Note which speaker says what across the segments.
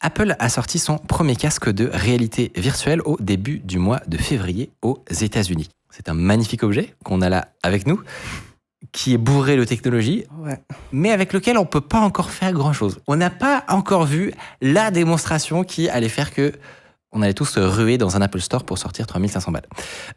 Speaker 1: Apple a sorti son premier casque de réalité virtuelle au début du mois de février aux États-Unis. C'est un magnifique objet qu'on a là avec nous, qui est bourré de technologie, mais avec lequel on ne peut pas encore faire grand-chose. On n'a pas encore vu la démonstration qui allait faire que on allait tous se ruer dans un Apple Store pour sortir 3500 balles.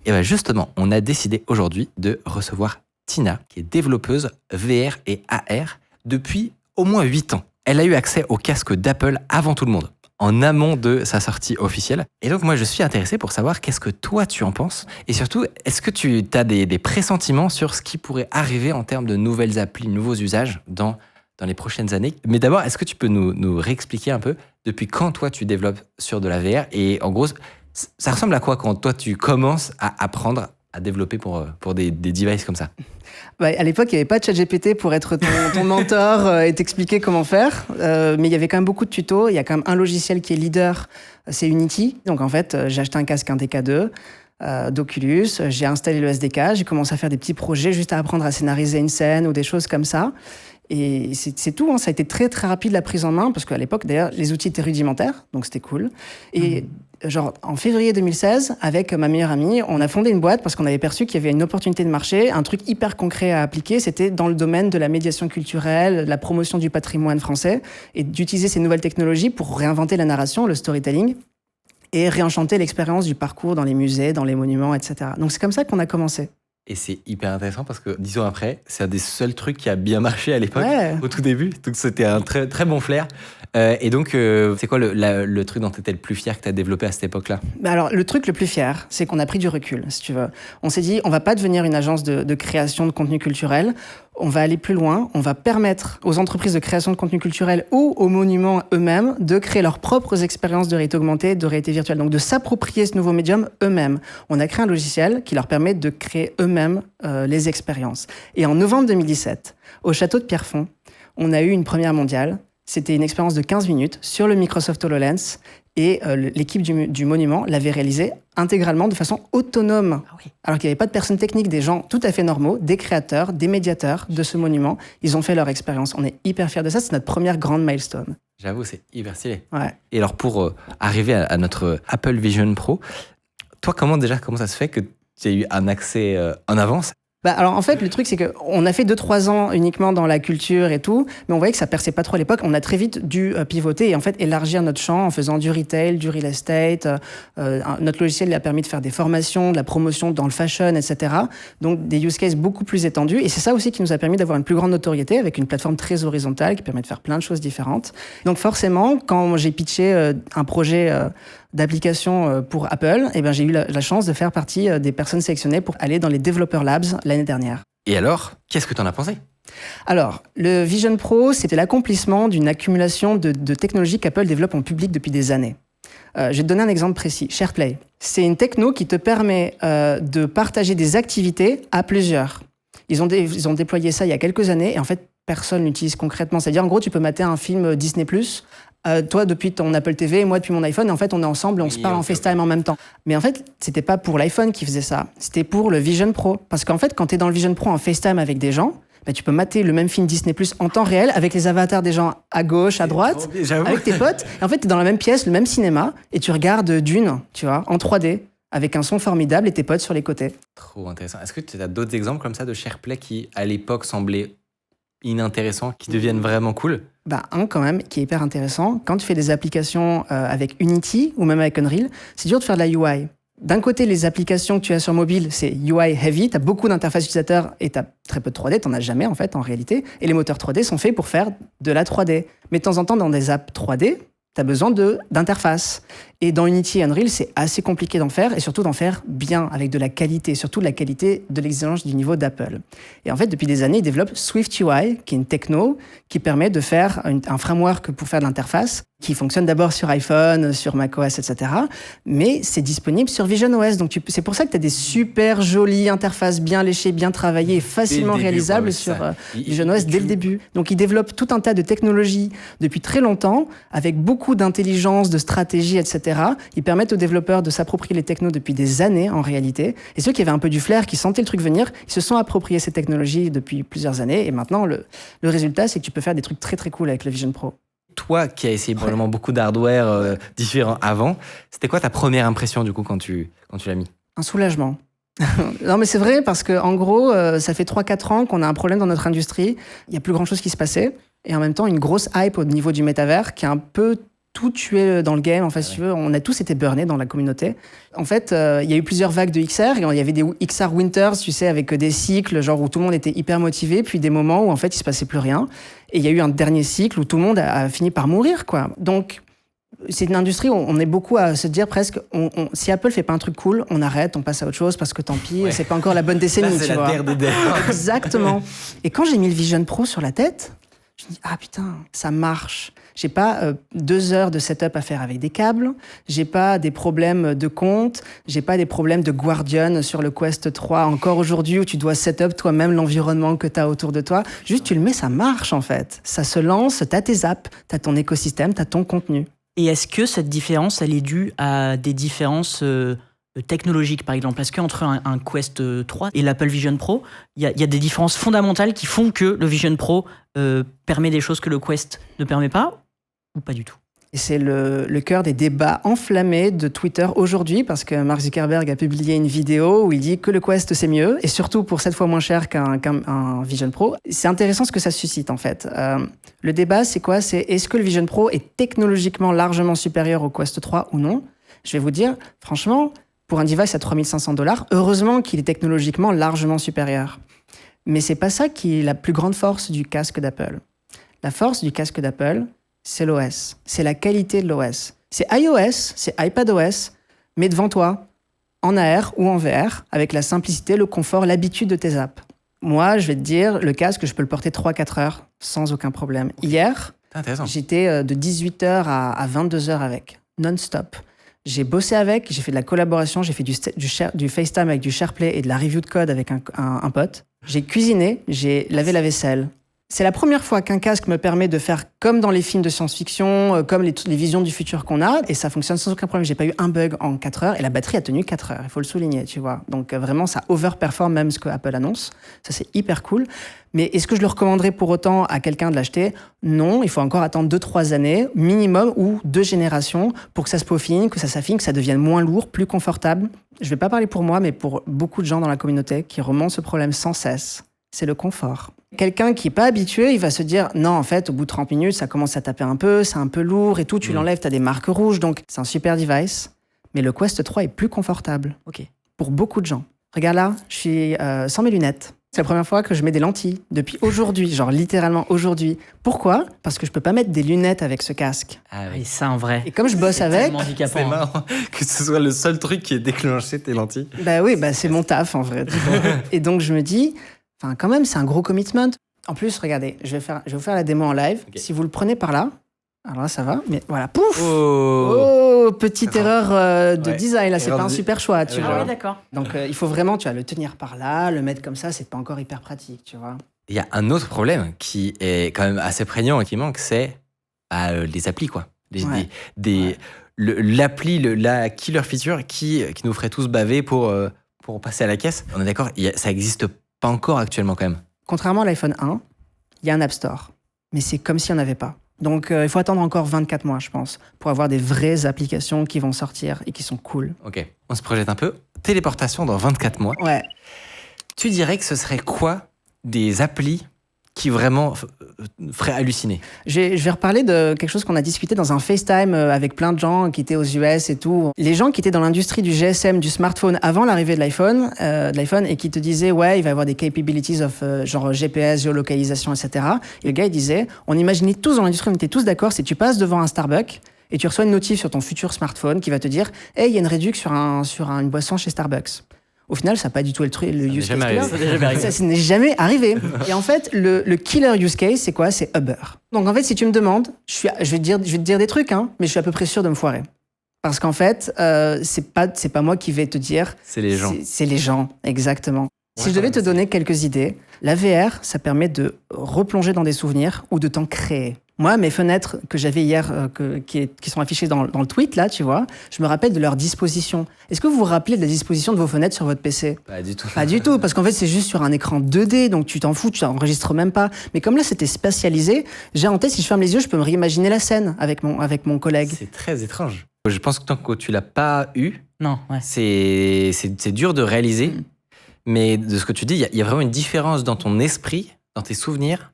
Speaker 1: Et bien justement, on a décidé aujourd'hui de recevoir Tina, qui est développeuse VR et AR depuis au moins 8 ans. Elle a eu accès au casque d'Apple avant tout le monde, en amont de sa sortie officielle. Et donc moi, je suis intéressé pour savoir qu'est-ce que toi, tu en penses. Et surtout, est-ce que tu as des pressentiments sur ce qui pourrait arriver en termes de nouvelles applis, nouveaux usages dans les prochaines années? Mais d'abord, est-ce que tu peux nous réexpliquer un peu depuis quand toi, tu développes sur de la VR? Et en gros, ça ressemble à quoi quand toi, tu commences à apprendre à développer pour des devices comme ça?
Speaker 2: À l'époque, il n'y avait pas de ChatGPT pour être ton mentor et t'expliquer comment faire. Mais il y avait quand même beaucoup de tutos. Il y a quand même un logiciel qui est leader, c'est Unity. Donc en fait, j'ai acheté un casque, un DK2 d'Oculus. J'ai installé le SDK. J'ai commencé à faire des petits projets juste à apprendre à scénariser une scène ou des choses comme ça. Et c'est tout, hein. Ça a été très très rapide la prise en main, parce qu'à l'époque, d'ailleurs, les outils étaient rudimentaires, donc c'était cool. Et genre, en février 2016, avec ma meilleure amie, on a fondé une boîte parce qu'on avait perçu qu'il y avait une opportunité de marché, un truc hyper concret à appliquer. C'était dans le domaine de la médiation culturelle, de la promotion du patrimoine français, et d'utiliser ces nouvelles technologies pour réinventer la narration, le storytelling, et réenchanter l'expérience du parcours dans les musées, dans les monuments, etc. Donc c'est comme ça qu'on a commencé.
Speaker 1: Et c'est hyper intéressant parce que 10 ans après, c'est un des seuls trucs qui a bien marché à l'époque, au tout début. Donc c'était un très, très bon flair. Et donc, c'est quoi le truc dont tu étais le plus fier que tu as développé à cette époque-là?
Speaker 2: Alors, le truc le plus fier, c'est qu'on a pris du recul, si tu veux. On s'est dit, on va pas devenir une agence de création de contenu culturel. On va aller plus loin. On va permettre aux entreprises de création de contenu culturel ou aux monuments eux-mêmes de créer leurs propres expériences de réalité augmentée, de réalité virtuelle. Donc, de s'approprier ce nouveau médium eux-mêmes. On a créé un logiciel qui leur permet de créer eux-mêmes les expériences. Et en novembre 2017, au château de Pierrefonds, on a eu une première mondiale. C'était une expérience de 15 minutes sur le Microsoft HoloLens et l'équipe du monument l'avait réalisée intégralement de façon autonome. Ah oui. Alors qu'il n'y avait pas de personnes techniques, des gens tout à fait normaux, des créateurs, des médiateurs de ce monument. Ils ont fait leur expérience. On est hyper fiers de ça. C'est notre première grande milestone.
Speaker 1: J'avoue, c'est hyper stylé.
Speaker 2: Ouais.
Speaker 1: Et alors, pour arriver à notre Apple Vision Pro, toi, comment ça se fait que tu as eu un accès en avance?
Speaker 2: Alors en fait, le truc, c'est qu'on a fait 2-3 ans uniquement dans la culture et tout, mais on voyait que ça perçait pas trop à l'époque. On a très vite dû pivoter et en fait élargir notre champ en faisant du retail, du real estate. Notre logiciel il a permis de faire des formations, de la promotion dans le fashion, etc. Donc des use cases beaucoup plus étendus. Et c'est ça aussi qui nous a permis d'avoir une plus grande notoriété avec une plateforme très horizontale qui permet de faire plein de choses différentes. Donc forcément, quand j'ai pitché un projet d'application pour Apple, j'ai eu la chance de faire partie des personnes sélectionnées pour aller dans les Developer Labs l'année dernière.
Speaker 1: Et alors, qu'est-ce que tu en as pensé?
Speaker 2: Alors, le Vision Pro, c'était l'accomplissement d'une accumulation de technologies qu'Apple développe en public depuis des années. Je vais te donner un exemple précis. SharePlay, c'est une techno qui te permet de partager des activités à plusieurs. Ils ont déployé ça il y a quelques années et en fait, personne l'utilise concrètement. C'est-à-dire, en gros, tu peux mater un film Disney+, toi depuis ton Apple TV, moi depuis mon iPhone, et en fait on est ensemble, on se parle en FaceTime en même temps. Mais en fait, c'était pas pour l'iPhone qui faisait ça, c'était pour le Vision Pro. Parce qu'en fait, quand tu es dans le Vision Pro en FaceTime avec des gens, tu peux mater le même film Disney+ en temps réel avec les avatars des gens à gauche, à droite, avec tes potes. Et en fait, tu es dans la même pièce, le même cinéma, et tu regardes Dune, tu vois, en 3D, avec un son formidable et tes potes sur les côtés.
Speaker 1: Trop intéressant. Est-ce que tu as d'autres exemples comme ça de SharePlay qui, à l'époque, semblaient inintéressants, qui deviennent vraiment cool?
Speaker 2: Un quand même, qui est hyper intéressant. Quand tu fais des applications avec Unity ou même avec Unreal, c'est dur de faire de la UI. D'un côté, les applications que tu as sur mobile, c'est UI heavy, tu as beaucoup d'interfaces utilisateurs et tu as très peu de 3D, tu n'en as jamais en fait en réalité. Et les moteurs 3D sont faits pour faire de la 3D. Mais de temps en temps, dans des apps 3D, tu as besoin d'interfaces. Et dans Unity et Unreal, c'est assez compliqué d'en faire, et surtout d'en faire bien, avec de la qualité, surtout de la qualité de l'exigence du niveau d'Apple. Et en fait, depuis des années, ils développent SwiftUI, qui est une techno qui permet de faire un framework pour faire de l'interface, qui fonctionne d'abord sur iPhone, sur macOS, etc. Mais c'est disponible sur VisionOS. Donc c'est pour ça que tu as des super jolies interfaces bien léchées, bien travaillées et facilement réalisables sur VisionOS dès le début. Donc ils développent tout un tas de technologies depuis très longtemps, avec beaucoup d'intelligence, de stratégie, etc. Ils permettent aux développeurs de s'approprier les technos depuis des années en réalité. Et ceux qui avaient un peu du flair, qui sentaient le truc venir, ils se sont appropriés ces technologies depuis plusieurs années. Et maintenant, le résultat, c'est que tu peux faire des trucs très très cool avec le Vision Pro.
Speaker 1: Toi qui as essayé probablement beaucoup d'hardware différents avant, c'était quoi ta première impression du coup quand tu l'as mis?
Speaker 2: Un soulagement. Non mais c'est vrai parce que en gros, ça fait 3-4 ans qu'on a un problème dans notre industrie. Il y a plus grand chose qui se passait et en même temps une grosse hype au niveau du métavers qui a un peu tout tué dans le game. En fait, si tu veux, on a tous été burnés dans la communauté. En fait, il y a eu plusieurs vagues de XR. Il y avait des XR Winters, tu sais, avec des cycles genre où tout le monde était hyper motivé, puis des moments où en fait il se passait plus rien. Et il y a eu un dernier cycle où tout le monde a fini par mourir, quoi. Donc c'est une industrie où on est beaucoup à se dire presque, si Apple fait pas un truc cool, on arrête, on passe à autre chose parce que tant pis, c'est pas encore la bonne décennie.
Speaker 1: Là, c'est
Speaker 2: tu vois.
Speaker 1: terre des terres.
Speaker 2: Exactement. Et quand j'ai mis le Vision Pro sur la tête, je me dis ah putain, ça marche. J'ai pas 2 heures de setup à faire avec des câbles, j'ai pas des problèmes de compte, j'ai pas des problèmes de Guardian sur le Quest 3 encore aujourd'hui où tu dois setup toi-même l'environnement que tu as autour de toi. Juste tu le mets, ça marche en fait. Ça se lance, t'as tes apps, t'as ton écosystème, t'as ton contenu.
Speaker 3: Et est-ce que cette différence, elle est due à des différences technologiques, par exemple? Est-ce qu'entre un Quest 3 et l'Apple Vision Pro, il y a des différences fondamentales qui font que le Vision Pro permet des choses que le Quest ne permet pas, ou pas du tout?
Speaker 2: Et c'est le cœur des débats enflammés de Twitter aujourd'hui, parce que Mark Zuckerberg a publié une vidéo où il dit que le Quest c'est mieux, et surtout pour 7 fois moins cher qu'un Vision Pro. C'est intéressant ce que ça suscite en fait. Le débat c'est quoi? C'est est-ce que le Vision Pro est technologiquement largement supérieur au Quest 3 ou non? Je vais vous dire, franchement, pour un device à $3 500, heureusement qu'il est technologiquement largement supérieur. Mais c'est pas ça qui est la plus grande force du casque d'Apple. La force du casque d'Apple, c'est l'OS. C'est la qualité de l'OS. C'est iOS, c'est iPadOS, mais devant toi, en AR ou en VR, avec la simplicité, le confort, l'habitude de tes apps. Moi, je vais te dire, le casque, je peux le porter 3-4 heures sans aucun problème. Hier, j'étais de 18h à 22h avec, non-stop. J'ai bossé avec, j'ai fait de la collaboration, j'ai fait du FaceTime avec du SharePlay et de la review de code avec un pote. J'ai cuisiné, j'ai lavé la vaisselle. C'est la première fois qu'un casque me permet de faire comme dans les films de science-fiction, comme les visions du futur qu'on a, et ça fonctionne sans aucun problème. J'ai pas eu un bug en 4 heures, et la batterie a tenu 4 heures, il faut le souligner, tu vois. Donc vraiment, ça overperforme même ce que Apple annonce. Ça, c'est hyper cool. Mais est-ce que je le recommanderais pour autant à quelqu'un de l'acheter? Non, il faut encore attendre 2-3 années, minimum, ou 2 générations, pour que ça se peaufine, que ça s'affine, que ça devienne moins lourd, plus confortable. Je vais pas parler pour moi, mais pour beaucoup de gens dans la communauté qui remontent ce problème sans cesse. C'est le confort. Quelqu'un qui n'est pas habitué, il va se dire « Non, en fait, au bout de 30 minutes, ça commence à taper un peu, c'est un peu lourd et tout, tu l'enlèves, tu as des marques rouges, donc c'est un super device. » Mais le Quest 3 est plus confortable pour beaucoup de gens. Regarde là, je suis sans mes lunettes. C'est la première fois que je mets des lentilles depuis aujourd'hui, genre littéralement aujourd'hui. Pourquoi? Parce que je peux pas mettre des lunettes avec ce casque.
Speaker 3: Ah oui, ça en vrai.
Speaker 2: Et comme je bosse avec...
Speaker 1: C'est marrant que ce soit le seul truc qui ait déclenché tes lentilles.
Speaker 2: Bah oui, c'est mon taf en vrai. Et donc je me dis... Enfin, quand même, c'est un gros commitment. En plus, regardez, je vais vous faire la démo en live. Okay. Si vous le prenez par là, alors là, ça va. Mais voilà, pouf! Oh, petite erreur de design. Là, c'est pas un super choix, tu vois.
Speaker 3: Oui, d'accord.
Speaker 2: Donc, il faut vraiment, tu vas le tenir par là, le mettre comme ça, c'est pas encore hyper pratique, tu vois.
Speaker 1: Il y a un autre problème qui est quand même assez prégnant et qui manque, c'est les applis, quoi. L'appli, la killer feature qui nous ferait tous baver pour passer à la caisse. On est d'accord, ça existe pas encore actuellement quand même.
Speaker 2: Contrairement à l'iPhone 1, il y a un App Store. Mais c'est comme s'il n'y en avait pas. Donc il faut attendre encore 24 mois, je pense, pour avoir des vraies applications qui vont sortir et qui sont cool.
Speaker 1: Ok, on se projette un peu. Téléportation dans 24 mois.
Speaker 2: Ouais.
Speaker 1: Tu dirais que ce serait quoi des applis qui vraiment ferait halluciner?
Speaker 2: Je vais reparler de quelque chose qu'on a discuté dans un FaceTime avec plein de gens qui étaient aux US et tout. Les gens qui étaient dans l'industrie du GSM, du smartphone avant l'arrivée de l'iPhone et qui te disaient ouais, il va y avoir des capabilities of genre GPS, géolocalisation, etc. Et le gars il disait, on imaginait tous dans l'industrie, on était tous d'accord, c'est tu passes devant un Starbucks et tu reçois une notif sur ton futur smartphone qui va te dire hey, il y a une réduction sur une boisson chez Starbucks. Au final, ça n'a pas du tout le use case. Ça n'est jamais arrivé. Et en fait, le killer use case, c'est quoi? C'est Uber. Donc en fait, si tu me demandes, je vais te dire des trucs, hein, mais je suis à peu près sûr de me foirer. Parce qu'en fait, c'est pas moi qui vais te dire.
Speaker 1: C'est les gens.
Speaker 2: C'est les gens, exactement. Si je devais te donner quelques idées, la VR, ça permet de replonger dans des souvenirs ou de t'en créer. Moi, mes fenêtres que j'avais hier, qui sont affichées dans le tweet, là, tu vois, je me rappelle de leur disposition. Est-ce que vous vous rappelez de la disposition de vos fenêtres sur votre PC ?
Speaker 1: Pas du tout.
Speaker 2: Pas du tout, parce qu'en fait, c'est juste sur un écran 2D, donc tu t'en fous, tu n'enregistres même pas. Mais comme là, c'était spatialisé, j'ai en tête, si je ferme les yeux, je peux me réimaginer la scène avec mon collègue.
Speaker 1: C'est très étrange. Je pense que tant que tu l'as pas eu,
Speaker 3: Non, ouais.
Speaker 1: c'est dur de réaliser. Mais de ce que tu dis, il y a vraiment une différence dans ton esprit, dans tes souvenirs,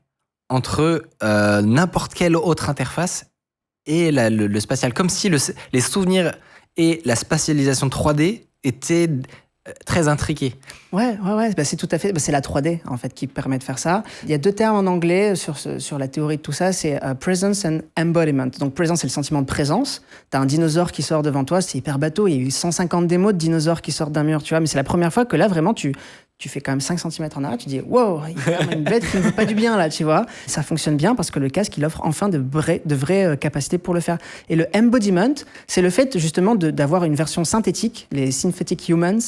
Speaker 1: entre n'importe quelle autre interface et le spatial. Comme si les souvenirs et la spatialisation 3D étaient très intriqués.
Speaker 2: Ouais, c'est tout à fait, c'est la 3D en fait qui permet de faire ça. Il y a 2 termes en anglais sur la théorie de tout ça, c'est presence and embodiment. Donc presence, c'est le sentiment de présence. T'as un dinosaure qui sort devant toi, c'est hyper bateau. Il y a eu 150 démos de dinosaures qui sortent d'un mur, tu vois. Mais c'est la première fois que là vraiment tu fais quand même 5 cm en arrière, tu dis wow, il y a une bête qui ne veut pas du bien là, tu vois. Ça fonctionne bien parce que le casque il offre enfin de vraies capacités pour le faire. Et le embodiment, c'est le fait justement d'avoir une version synthétique, les synthetic humans,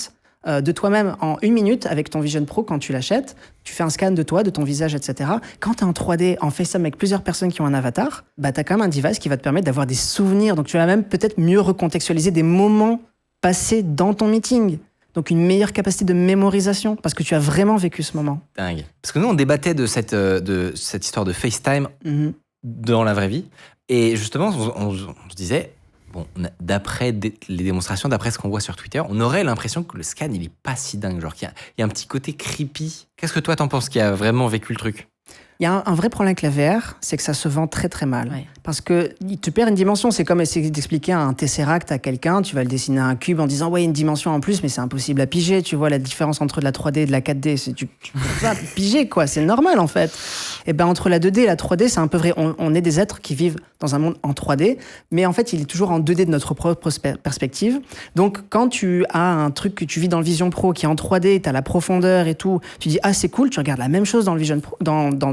Speaker 2: de toi-même en 1 minute avec ton Vision Pro quand tu l'achètes. Tu fais un scan de toi, de ton visage, etc. Quand tu es en 3D, en FaceTime avec plusieurs personnes qui ont un avatar, tu as quand même un device qui va te permettre d'avoir des souvenirs. Donc tu vas même peut-être mieux recontextualiser des moments passés dans ton meeting. Donc une meilleure capacité de mémorisation parce que tu as vraiment vécu ce moment.
Speaker 1: Dingue. Parce que nous, on débattait de cette histoire de FaceTime dans la vraie vie. Et justement, on se disait... Bon, d'après les démonstrations, d'après ce qu'on voit sur Twitter, on aurait l'impression que le scan, il est pas si dingue. Genre qu'il y a un petit côté creepy. Qu'est-ce que toi, t'en penses qui a vraiment vécu le truc ?
Speaker 2: Il y a un vrai problème avec la VR, c'est que ça se vend très très mal.
Speaker 3: Ouais.
Speaker 2: Parce que tu perds une dimension. C'est comme essayer d'expliquer un Tesseract à quelqu'un. Tu vas le dessiner un cube en disant ouais, il y a une dimension en plus, mais c'est impossible à piger. Tu vois la différence entre de la 3D et de la 4D. Tu peux pas piger, quoi. C'est normal en fait. Et ben entre la 2D et la 3D, c'est un peu vrai. On est des êtres qui vivent dans un monde en 3D, mais en fait, il est toujours en 2D de notre propre perspective. Donc quand tu as un truc que tu vis dans le Vision Pro qui est en 3D, tu as la profondeur et tout, tu dis ah c'est cool, tu regardes la même chose dans le Vision Pro,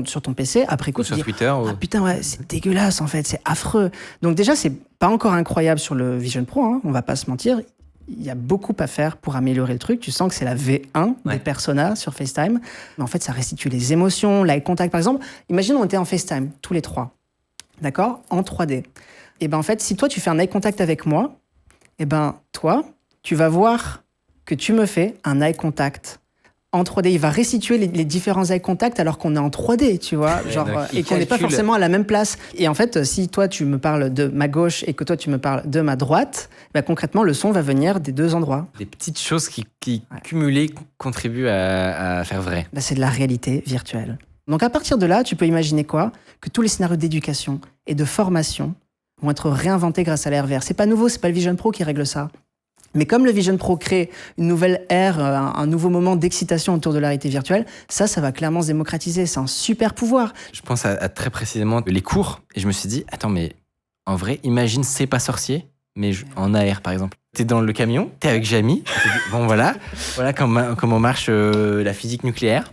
Speaker 2: sur ton PC, après coup, tu
Speaker 1: sur
Speaker 2: dis,
Speaker 1: Twitter
Speaker 2: ah putain, ouais, c'est dégueulasse en fait, c'est affreux. Donc déjà, c'est pas encore incroyable sur le Vision Pro, hein, on va pas se mentir. Il y a beaucoup à faire pour améliorer le truc. Tu sens que c'est la V1 des personas sur FaceTime. Mais en fait, ça restitue les émotions, l'eye contact. Par exemple, imagine on était en FaceTime, tous les 3, d'accord, en 3D. Et ben en fait, si toi, tu fais un eye contact avec moi, et ben toi, tu vas voir que tu me fais un eye contact en 3D. Il va restituer les différents eye contact alors qu'on est en 3D, tu vois, et qu'on n'est pas forcément à la même place. Et en fait, si toi, tu me parles de ma gauche et que toi, tu me parles de ma droite, bah, concrètement, le son va venir des 2 endroits.
Speaker 1: Des petites choses qui cumulées, contribuent à faire vrai.
Speaker 2: Bah, c'est de la réalité virtuelle. Donc à partir de là, tu peux imaginer quoi ? Que tous les scénarios d'éducation et de formation vont être réinventés grâce à la RVR. C'est pas nouveau, c'est pas le Vision Pro qui règle ça. Mais comme le Vision Pro crée une nouvelle ère, un nouveau moment d'excitation autour de la réalité virtuelle, ça va clairement se démocratiser. C'est un super pouvoir.
Speaker 1: Je pense à très précisément les cours, et je me suis dit, attends, mais en vrai, imagine C'est pas sorcier, mais en AR par exemple. T'es dans le camion, t'es avec Jamie, bon voilà comment marche la physique nucléaire.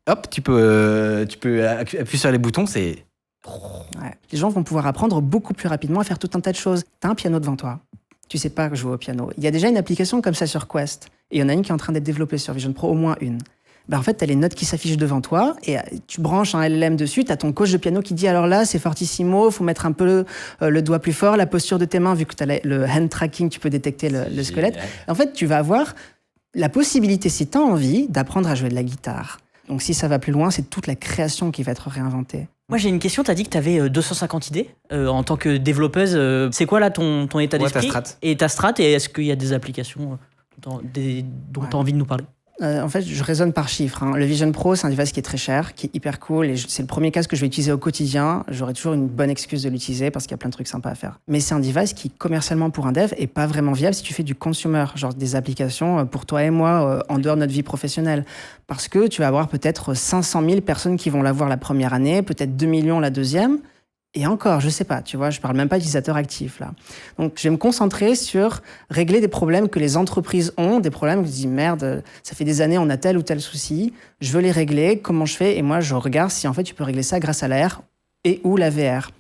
Speaker 1: Hop, tu peux appuyer sur les boutons, c'est...
Speaker 2: Ouais. Les gens vont pouvoir apprendre beaucoup plus rapidement à faire tout un tas de choses. T'as un piano devant toi. Tu sais pas jouer au piano. Il y a déjà une application comme ça sur Quest. Et il y en a une qui est en train d'être développée sur Vision Pro, au moins une. Ben en fait, tu as les notes qui s'affichent devant toi et tu branches un LLM dessus. Tu as ton coach de piano qui dit alors là, c'est fortissimo, faut mettre un peu le doigt plus fort, la posture de tes mains, vu que tu as le hand tracking, tu peux détecter le squelette. En fait, tu vas avoir la possibilité, si tu as envie, d'apprendre à jouer de la guitare. Donc si ça va plus loin, c'est toute la création qui va être réinventée.
Speaker 3: Moi, j'ai une question. Tu as dit que tu avais 250 idées en tant que développeuse. C'est quoi, là, ton état d'esprit
Speaker 1: ta strat.
Speaker 3: Et ta strat, et est-ce qu'il y a des applications dont tu as envie de nous parler ?
Speaker 2: En fait, je raisonne par chiffres. Le Vision Pro, c'est un device qui est très cher, qui est hyper cool, et c'est le premier casque que je vais utiliser au quotidien. J'aurai toujours une bonne excuse de l'utiliser parce qu'il y a plein de trucs sympas à faire. Mais c'est un device qui, commercialement pour un dev, est pas vraiment viable si tu fais du consumer, genre des applications pour toi et moi en dehors de notre vie professionnelle. Parce que tu vas avoir peut-être 500 000 personnes qui vont l'avoir la première année, peut-être 2 millions la deuxième. Et encore, je sais pas, tu vois, je parle même pas d'utilisateurs actifs, là. Donc, je vais me concentrer sur régler des problèmes que les entreprises ont, des problèmes où je dis, merde, ça fait des années, on a tel ou tel souci, je veux les régler, comment je fais ? Et moi, je regarde si, en fait, tu peux régler ça grâce à la R et ou la VR.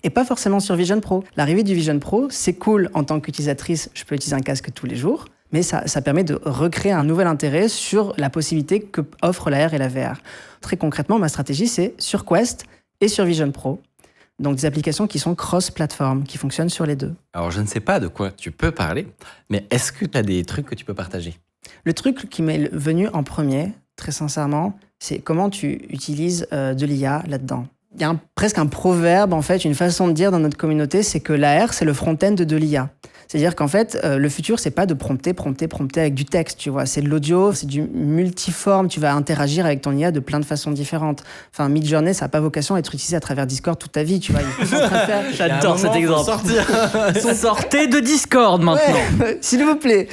Speaker 2: Et pas forcément sur Vision Pro. L'arrivée du Vision Pro, c'est cool en tant qu'utilisatrice, je peux utiliser un casque tous les jours, mais ça permet de recréer un nouvel intérêt sur la possibilité que offrent la R et la VR. Très concrètement, ma stratégie, c'est sur Quest et sur Vision Pro. Donc des applications qui sont cross-platform, qui fonctionnent sur les deux.
Speaker 1: Alors, je ne sais pas de quoi tu peux parler, mais est-ce que tu as des trucs que tu peux partager?
Speaker 2: Le truc qui m'est venu en premier, très sincèrement, c'est comment tu utilises de l'IA là-dedans. Il y a presque un proverbe, en fait, une façon de dire dans notre communauté, c'est que l'AR, c'est le front-end de l'IA. C'est-à-dire qu'en fait, le futur, c'est pas de prompter avec du texte, tu vois. C'est de l'audio, c'est du multiforme. Tu vas interagir avec ton IA de plein de façons différentes. Enfin, Midjourney, ça n'a pas vocation à être utilisé à travers Discord toute ta vie, tu vois.
Speaker 3: J'adore cet exemple. Sortez de Discord maintenant.
Speaker 2: Ouais, s'il vous plaît.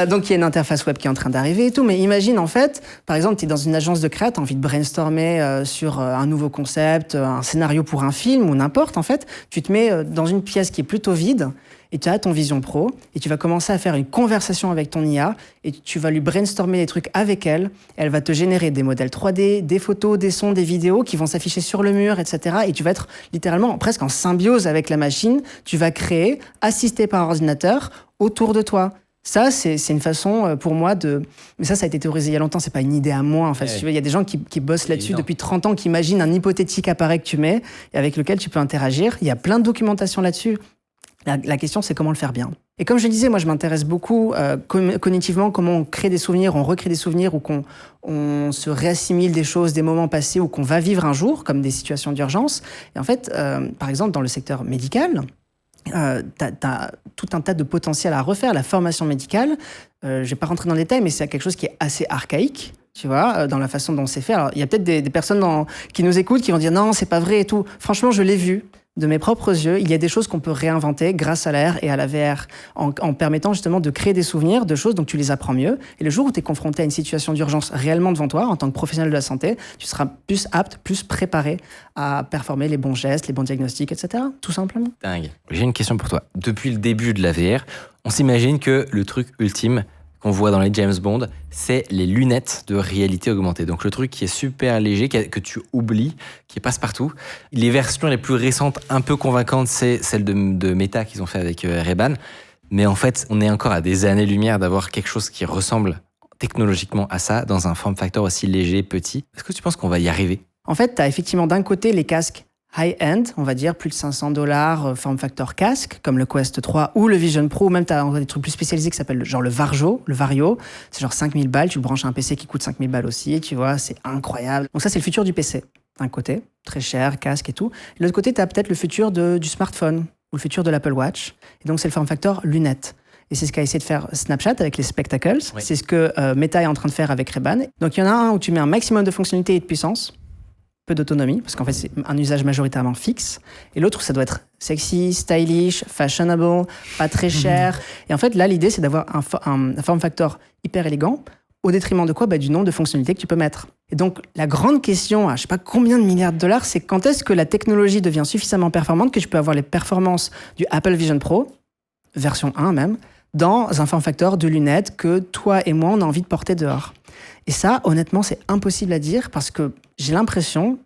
Speaker 2: Donc, il y a une interface web qui est en train d'arriver et tout. Mais imagine, en fait, par exemple, tu es dans une agence de créa, tu as envie de brainstormer sur un nouveau concept, un scénario pour un film ou n'importe, en fait. Tu te mets dans une pièce qui est plutôt vide. Et tu as ton Vision Pro, et tu vas commencer à faire une conversation avec ton IA, et tu vas lui brainstormer des trucs avec elle. Elle va te générer des modèles 3D, des photos, des sons, des vidéos qui vont s'afficher sur le mur, etc. Et tu vas être littéralement presque en symbiose avec la machine. Tu vas créer, assisté par ordinateur, autour de toi. Ça, c'est une façon pour moi de... Mais ça a été théorisé il y a longtemps, c'est pas une idée à moi, en fait. Il y a des gens qui bossent là-dessus depuis 30 ans, qui imaginent un hypothétique appareil que tu mets, et avec lequel tu peux interagir. Il y a plein de documentation là-dessus. La question, c'est comment le faire bien. Et comme je le disais, moi, je m'intéresse beaucoup cognitivement, comment on crée des souvenirs, on recrée des souvenirs, ou qu'on se réassimile des choses, des moments passés, ou qu'on va vivre un jour, comme des situations d'urgence. Et en fait, par exemple, dans le secteur médical, t'as tout un tas de potentiel à refaire. La formation médicale, je vais pas rentrer dans le détail, mais c'est quelque chose qui est assez archaïque, tu vois, dans la façon dont c'est fait. Alors, il y a peut-être des personnes qui nous écoutent, qui vont dire non, c'est pas vrai et tout. Franchement, je l'ai vu. De mes propres yeux, il y a des choses qu'on peut réinventer grâce à l'AR et à la VR en permettant justement de créer des souvenirs de choses dont tu les apprends mieux. Et le jour où tu es confronté à une situation d'urgence réellement devant toi, en tant que professionnel de la santé, tu seras plus apte, plus préparé à performer les bons gestes, les bons diagnostics, etc. Tout simplement.
Speaker 1: Dingue. J'ai une question pour toi. Depuis le début de la VR, on s'imagine que le truc ultime qu'on voit dans les James Bond, c'est les lunettes de réalité augmentée. Donc le truc qui est super léger, que tu oublies, qui passe partout. Les versions les plus récentes, un peu convaincantes, c'est celle de Meta qu'ils ont fait avec Ray-Ban. Mais en fait, on est encore à des années-lumière d'avoir quelque chose qui ressemble technologiquement à ça, dans un form factor aussi léger, petit. Est-ce que tu penses qu'on va y arriver?
Speaker 2: En fait, tu as effectivement d'un côté les casques high-end, on va dire, plus de $500, form factor casque, comme le Quest 3 ou le Vision Pro, ou même tu as des trucs plus spécialisés qui s'appellent genre le Vario, c'est genre 5000 balles, tu le branches à un PC qui coûte 5000 balles aussi, tu vois, c'est incroyable. Donc ça, c'est le futur du PC, d'un côté, très cher, casque et tout. De l'autre côté, tu as peut-être le futur du smartphone, ou le futur de l'Apple Watch, et donc c'est le form factor lunettes. Et c'est ce qu'a essayé de faire Snapchat avec les Spectacles, oui. C'est ce que Meta est en train de faire avec Ray-Ban. Donc il y en a un où tu mets un maximum de fonctionnalités et de puissance, peu d'autonomie, parce qu'en fait, c'est un usage majoritairement fixe. Et l'autre, ça doit être sexy, stylish, fashionable, pas très cher. Et en fait, là, l'idée, c'est d'avoir un form factor hyper élégant, au détriment de quoi? Du nombre de fonctionnalités que tu peux mettre. Et donc, la grande question, à je sais pas combien de milliards de dollars, c'est quand est-ce que la technologie devient suffisamment performante que tu peux avoir les performances du Apple Vision Pro, version 1 même, dans un form factor de lunettes que toi et moi, on a envie de porter dehors. Et ça, honnêtement, c'est impossible à dire parce que j'ai l'impression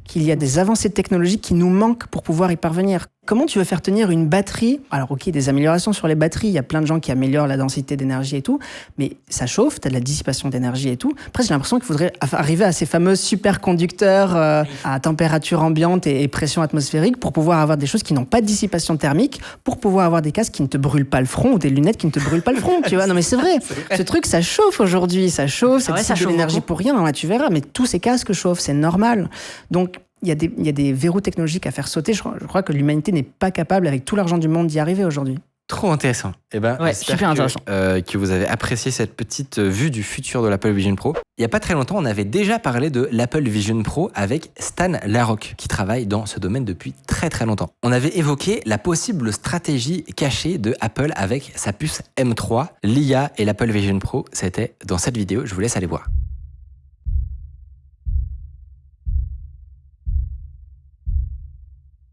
Speaker 2: qu'il y a des avancées technologiques qui nous manquent pour pouvoir y parvenir. Comment tu veux faire tenir une batterie? Alors ok, des améliorations sur les batteries, il y a plein de gens qui améliorent la densité d'énergie et tout, mais ça chauffe, tu as de la dissipation d'énergie et tout. Après, j'ai l'impression qu'il faudrait arriver à ces fameux superconducteurs à température ambiante et pression atmosphérique pour pouvoir avoir des choses qui n'ont pas de dissipation thermique, pour pouvoir avoir des casques qui ne te brûlent pas le front ou des lunettes qui ne te brûlent pas le front, tu vois. Non mais c'est vrai. Ce truc, ça chauffe aujourd'hui, ça chauffe, ça dissipe de l'énergie pour rien, ouais, tu verras, mais tous ces casques chauffent, c'est normal. Donc, il y a des verrous technologiques à faire sauter. Je crois que l'humanité n'est pas capable, avec tout l'argent du monde, d'y arriver aujourd'hui.
Speaker 1: Trop intéressant. Eh ben,
Speaker 3: ouais, super intéressant.
Speaker 1: Que vous avez apprécié cette petite vue du futur de l'Apple Vision Pro. Il n'y a pas très longtemps, on avait déjà parlé de l'Apple Vision Pro avec Stan Larocque, qui travaille dans ce domaine depuis très très longtemps. On avait évoqué la possible stratégie cachée de Apple avec sa puce M3, l'IA et l'Apple Vision Pro. C'était dans cette vidéo, je vous laisse aller voir.